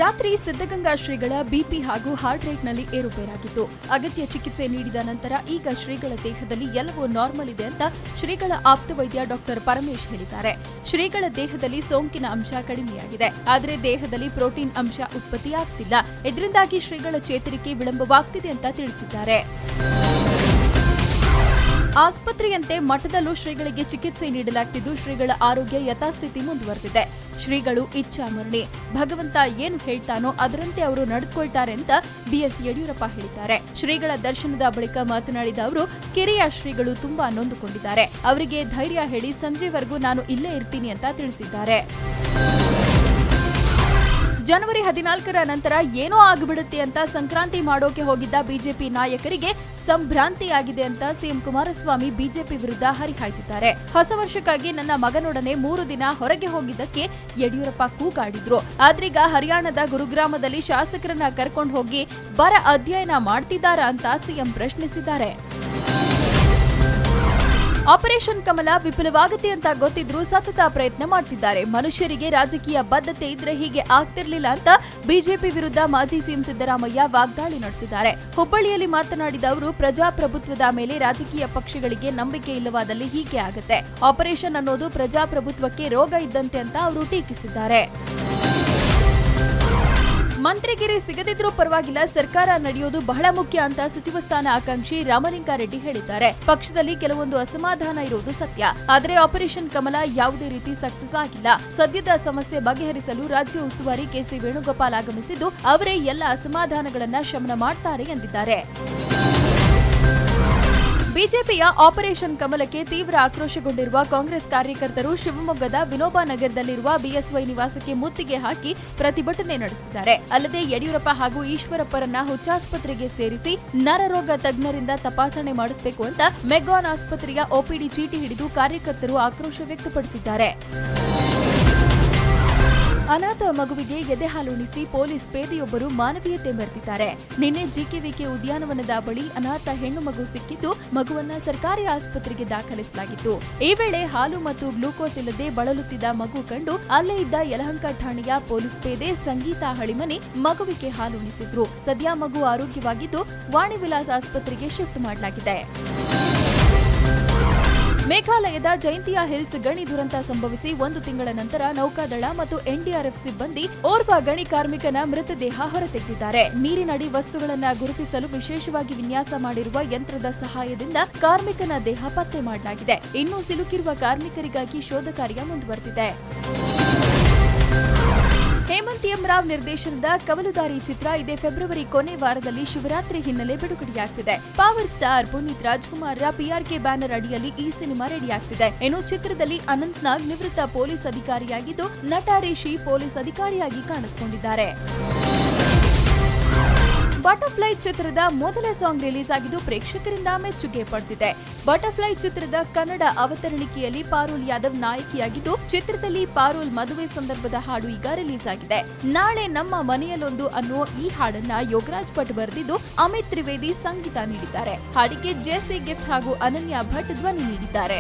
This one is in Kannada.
ರಾತ್ರಿ ಸಿದ್ಧಗಂಗಾ ಶ್ರೀಗಳ ಬಿಪಿ ಹಾಗೂ ಹಾರ್ಟ್ ರೇಟ್ನಲ್ಲಿ ಏರುಪೇರಾಗಿತ್ತು. ಅಗತ್ಯ ಚಿಕಿತ್ಸೆ ನೀಡಿದ ನಂತರ ಈಗ ಶ್ರೀಗಳ ದೇಹದಲ್ಲಿ ಎಲ್ಲವೂ ನಾರ್ಮಲ್ ಇದೆ ಅಂತ ಶ್ರೀಗಳ ಆಪ್ತ ವೈದ್ಯ ಡಾಕ್ಟರ್ ಪರಮೇಶ್ ಹೇಳಿದ್ದಾರೆ. ಶ್ರೀಗಳ ದೇಹದಲ್ಲಿ ಸೋಂಕಿನ ಅಂಶ ಕಡಿಮೆಯಾಗಿದೆ, ಆದರೆ ದೇಹದಲ್ಲಿ ಪ್ರೋಟೀನ್ ಅಂಶ ಉತ್ಪತ್ತಿಯಾಗ್ತಿಲ್ಲ. ಇದರಿಂದಾಗಿ ಶ್ರೀಗಳ ಚೇತರಿಕೆ ವಿಳಂಬವಾಗ್ತಿದೆ ಅಂತ ತಿಳಿಸಿದ್ದಾರೆ. ಆಸ್ಪತ್ರೆಯಂತೆ ಮಠದಲ್ಲೂ ಶ್ರೀಗಳಿಗೆ ಚಿಕಿತ್ಸೆ ನೀಡಲಾಗ್ತಿದ್ದು, ಶ್ರೀಗಳ ಆರೋಗ್ಯ ಯಥಾಸ್ಥಿತಿ ಮುಂದುವರೆದಿದೆ. ಶ್ರೀಗಳು ಇಚ್ಛಾಮರಣಿ, ಭಗವಂತ ಏನು ಹೇಳ್ತಾನೋ ಅದರಂತೆ ಅವರು ನಡೆದುಕೊಳ್ತಾರೆ ಅಂತ ಬಿಎಸ್ ಯಡಿಯೂರಪ್ಪ ಹೇಳಿದ್ದಾರೆ. ಶ್ರೀಗಳ ದರ್ಶನದ ಬಳಿಕ ಮಾತನಾಡಿದ ಅವರು, ಕಿರಿಯ ಶ್ರೀಗಳು ತುಂಬಾ ನೊಂದುಕೊಂಡಿದ್ದಾರೆ. ಅವರಿಗೆ ಧೈರ್ಯ ಹೇಳಿ ಸಂಜೆವರೆಗೂ ನಾನು ಇಲ್ಲೇ ಇರ್ತೀನಿ ಅಂತ ತಿಳಿಸಿದ್ದಾರೆ. ಜನವರಿ 14ರ ನಂತರ ಏನೋ ಆಗಿಬಿಡುತ್ತೆ ಅಂತ ಸಂಕ್ರಾಂತಿ ಮಾಡೋಕೆ ಹೋಗಿದ್ದ ಬಿಜೆಪಿ ನಾಯಕರಿಗೆ ಸಂಭ್ರಾಂತಿಯಾಗಿದೆ ಅಂತ ಸಿಎಂ ಕುಮಾರಸ್ವಾಮಿ ಬಿಜೆಪಿ ವಿರುದ್ಧ ಹರಿಹಾಯ್ದಿದ್ದಾರೆ. ಹೊಸ ವರ್ಷಕ್ಕಾಗಿ ನನ್ನ ಮಗನೊಡನೆ 3 ದಿನ ಹೊರಗೆ ಹೋಗಿದ್ದಕ್ಕೆ ಯಡಿಯೂರಪ್ಪ ಕೂಗಾಡಿದ್ರು. ಆದ್ರೀಗ ಹರಿಯಾಣದ ಗುರುಗ್ರಾಮದಲ್ಲಿ ಶಾಸಕರನ್ನ ಕರ್ಕೊಂಡು ಹೋಗಿ ಬರ ಅಧ್ಯಯನ ಮಾಡ್ತಿದ್ದಾರಾ ಅಂತ ಸಿಎಂ ಪ್ರಶ್ನಿಸಿದ್ದಾರೆ. ಆಪರೇಷನ್ ಕಮಲ ವಿಫಲವಾಗುತ್ತೆ ಅಂತ ಗೊತ್ತಿದ್ರೂ ಸತತ ಪ್ರಯತ್ನ ಮಾಡ್ತಿದ್ದಾರೆ. ಮನುಷ್ಯರಿಗೆ ರಾಜಕೀಯ ಬದ್ಧತೆ ಇದ್ರೆ ಹೀಗೆ ಆಗ್ತಿರ್ಲಿಲ್ಲ ಅಂತ ಬಿಜೆಪಿ ವಿರುದ್ಧ ಮಾಜಿ ಸಿಎಂ ಸಿದ್ದರಾಮಯ್ಯ ವಾಗ್ದಾಳಿ ನಡೆಸಿದ್ದಾರೆ. ಹುಬ್ಬಳ್ಳಿಯಲ್ಲಿ ಮಾತನಾಡಿದ ಅವರು, ಪ್ರಜಾಪ್ರಭುತ್ವದ ಮೇಲೆ ರಾಜಕೀಯ ಪಕ್ಷಗಳಿಗೆ ನಂಬಿಕೆ ಇಲ್ಲವಾದಲ್ಲಿ ಹೀಗೆ ಆಗುತ್ತೆ. ಆಪರೇಷನ್ ಅನ್ನೋದು ಪ್ರಜಾಪ್ರಭುತ್ವಕ್ಕೆ ರೋಗ ಇದ್ದಂತೆ ಅಂತ ಅವರು ಟೀಕಿಸಿದ್ದಾರೆ. ಮಂತ್ರಿಗಿರಿ ಸಿಗದಿದ್ರೂ ಪರವಾಗಿಲ್ಲ, ಸರ್ಕಾರ ನಡೆಯೋದು ಬಹಳ ಮುಖ್ಯ ಅಂತ ಸಚಿವ ಸ್ಥಾನ ಆಕಾಂಕ್ಷಿ ರಾಮಲಿಂಗಾರೆಡ್ಡಿ ಹೇಳಿದ್ದಾರೆ. ಪಕ್ಷದಲ್ಲಿ ಕೆಲವೊಂದು ಅಸಮಾಧಾನ ಇರುವುದು ಸತ್ಯ, ಆದರೆ ಆಪರೇಷನ್ ಕಮಲ ಯಾವುದೇ ರೀತಿ ಸಕ್ಸಸ್ ಆಗಿಲ್ಲ. ಸದ್ಯದ ಸಮಸ್ಯೆ ಬಗೆಹರಿಸಲು ರಾಜ್ಯ ಉಸ್ತುವಾರಿ ಕೆಸಿ ವೇಣುಗೋಪಾಲ್ ಆಗಮಿಸಿದ್ದು, ಅವರೇ ಎಲ್ಲ ಅಸಮಾಧಾನಗಳನ್ನ ಶಮನ ಮಾಡ್ತಾರೆ ಎಂದಿದ್ದಾರೆ. ಬಿಜೆಪಿಯ ಆಪರೇಷನ್ ಕಮಲಕ್ಕೆ ತೀವ್ರ ಆಕ್ರೋಶಗೊಂಡಿರುವ ಕಾಂಗ್ರೆಸ್ ಕಾರ್ಯಕರ್ತರು ಶಿವಮೊಗ್ಗದ ವಿನೋಬಾ ನಗರದಲ್ಲಿರುವ ಬಿಎಸ್ವೈ ನಿವಾಸಕ್ಕೆ ಮುತ್ತಿಗೆ ಹಾಕಿ ಪ್ರತಿಭಟನೆ ನಡೆಸಿದ್ದಾರೆ. ಅಲ್ಲದೆ ಯಡಿಯೂರಪ್ಪ ಹಾಗೂ ಈಶ್ವರಪ್ಪರನ್ನ ಹುಚ್ಚಾಸ್ಪತ್ರೆಗೆ ಸೇರಿಸಿ ನರರೋಗ ತಜ್ಞರಿಂದ ತಪಾಸಣೆ ಮಾಡಿಸಬೇಕು ಅಂತ ಮೆಗ್ಗಾನ್ ಆಸ್ಪತ್ರೆಯ ಒಪಿಡಿ ಚೀಟಿ ಹಿಡಿದು ಕಾರ್ಯಕರ್ತರು ಆಕ್ರೋಶ ವ್ಯಕ್ತಪಡಿಸಿದ್ದಾರೆ. ಅನಾಥ ಮಗುವಿಗೆ ಎದೆಹಾಲುಣಿಸಿ ಪೊಲೀಸ್ ಪೇದೆಯೊಬ್ಬರು ಮಾನವೀಯತೆ ಮೆರೆದಿದ್ದಾರೆ. ನಿನ್ನೆ ಜಿಕೆವಿಕೆ ಉದ್ಯಾನವನದ ಬಳಿ ಅನಾಥ ಹೆಣ್ಣು ಮಗು ಸಿಕ್ಕಿದ್ದು, ಮಗುವನ್ನ ಸರ್ಕಾರಿ ಆಸ್ಪತ್ರೆಗೆ ದಾಖಲಿಸಲಾಗಿತ್ತು. ಈ ವೇಳೆ ಹಾಲು ಮತ್ತು ಗ್ಲೂಕೋಸ್ ಇಲ್ಲದೆ ಬಳಲುತ್ತಿದ್ದ ಮಗು ಕಂಡು ಅಲ್ಲೇ ಇದ್ದ ಯಲಹಂಕ ಠಾಣೆಯ ಪೊಲೀಸ್ ಪೇದೆ ಸಂಗೀತಾ ಹಳಿಮನಿ ಮಗುವಿಗೆ ಹಾಲುಣಿಸಿದ್ರು. ಸದ್ಯ ಮಗು ಆರೋಗ್ಯವಾಗಿದ್ದು ವಾಣಿವಿಲಾಸ್ ಆಸ್ಪತ್ರೆಗೆ ಶಿಫ್ಟ್ ಮಾಡಲಾಗಿದೆ. ಮೇಘಾಲಯದ ಜೈಂತಿಯಾ ಹಿಲ್ಸ್ ಗಣಿ ದುರಂತ ಸಂಭವಿಸಿ 1 ತಿಂಗಳ ನಂತರ ನೌಕಾದಳ ಮತ್ತು ಎನ್ಡಿಆರ್ಎಫ್ ಸಿಬ್ಬಂದಿ ಓರ್ವ ಗಣಿ ಕಾರ್ಮಿಕನ ಮೃತದೇಹ ಹೊರತೆಗೆದಿದ್ದಾರೆ. ನೀರಿನಡಿ ವಸ್ತುಗಳನ್ನು ಗುರುತಿಸಲು ವಿಶೇಷವಾಗಿ ವಿನ್ಯಾಸ ಮಾಡಿರುವ ಯಂತ್ರದ ಸಹಾಯದಿಂದ ಕಾರ್ಮಿಕನ ದೇಹ ಪತ್ತೆ ಮಾಡಲಾಗಿದೆ. ಇನ್ನು ಸಿಲುಕಿರುವ ಕಾರ್ಮಿಕರಿಗಾಗಿ ಶೋಧ ಕಾರ್ಯ ಮುಂದುವರೆದಿದೆ. ಹೇಮಂತ್ ಎಂ ರಾವ್ ನಿರ್ದೇಶನದ ಕವಲುದಾರಿ ಚಿತ್ರ ಇದೇ ಫೆಬ್ರವರಿ ಕೊನೆ ವಾರದಲ್ಲಿ ಶಿವರಾತ್ರಿ ಹಿನ್ನೆಲೆ ಬಿಡುಗಡೆಯಾಗ್ತಿದೆ. Power star Puneeth Rajkumar PRK banner ಅಡಿಯಲ್ಲಿ ಈ ಸಿನಿಮಾ ರೆಡಿಯಾಗ್ತಿದೆ. ಇನ್ನು ಚಿತ್ರದಲ್ಲಿ ಅನಂತ್ ನಾಗ್ ನಿವೃತ್ತ ಪೊಲೀಸ್ ಅಧಿಕಾರಿಯಾಗಿದ್ದು, ನಟ ರಿಷಿ ಪೊಲೀಸ್ ಅಧಿಕಾರಿಯಾಗಿ ಕಾಣಿಸಿಕೊಂಡಿದ್ದಾರೆ. ಬಟರ್ಫ್ಲೈ ಚಿತ್ರದ ಮೊದಲ ಸಾಂಗ್ ರಿಲೀಸ್ ಆಗಿದ್ದು ಪ್ರೇಕ್ಷಕರಿಂದ ಮೆಚ್ಚುಗೆ ಪಡೆದಿದೆ. ಬಟರ್ಫ್ಲೈ ಚಿತ್ರದ ಕನ್ನಡ ಅವತರಣಿಕೆಯಲ್ಲಿ ಪಾರುಲ್ ಯಾದವ್ ನಾಯಕಿಯಾಗಿದ್ದು, ಚಿತ್ರದಲ್ಲಿ ಪಾರುಲ್ ಮದುವೆ ಸಂದರ್ಭದ ಹಾಡು ಈಗ ರಿಲೀಸ್ ಆಗಿದೆ. ನಾಳೆ ನಮ್ಮ ಮನೆಯಲ್ಲೊಂದು ಅನ್ನೋ ಈ ಹಾಡನ್ನ ಯೋಗರಾಜ್ ಭಟ್ ಬರೆದಿದ್ದು, ಅಮಿತ್ ತ್ರಿವೇದಿ ಸಂಗೀತ ನೀಡಿದ್ದಾರೆ. ಹಾಡಿಗೆ ಜೆಸಿ ಗಿಫ್ಟ್ ಹಾಗೂ ಅನನ್ಯ ಭಟ್ ಧ್ವನಿ ನೀಡಿದ್ದಾರೆ.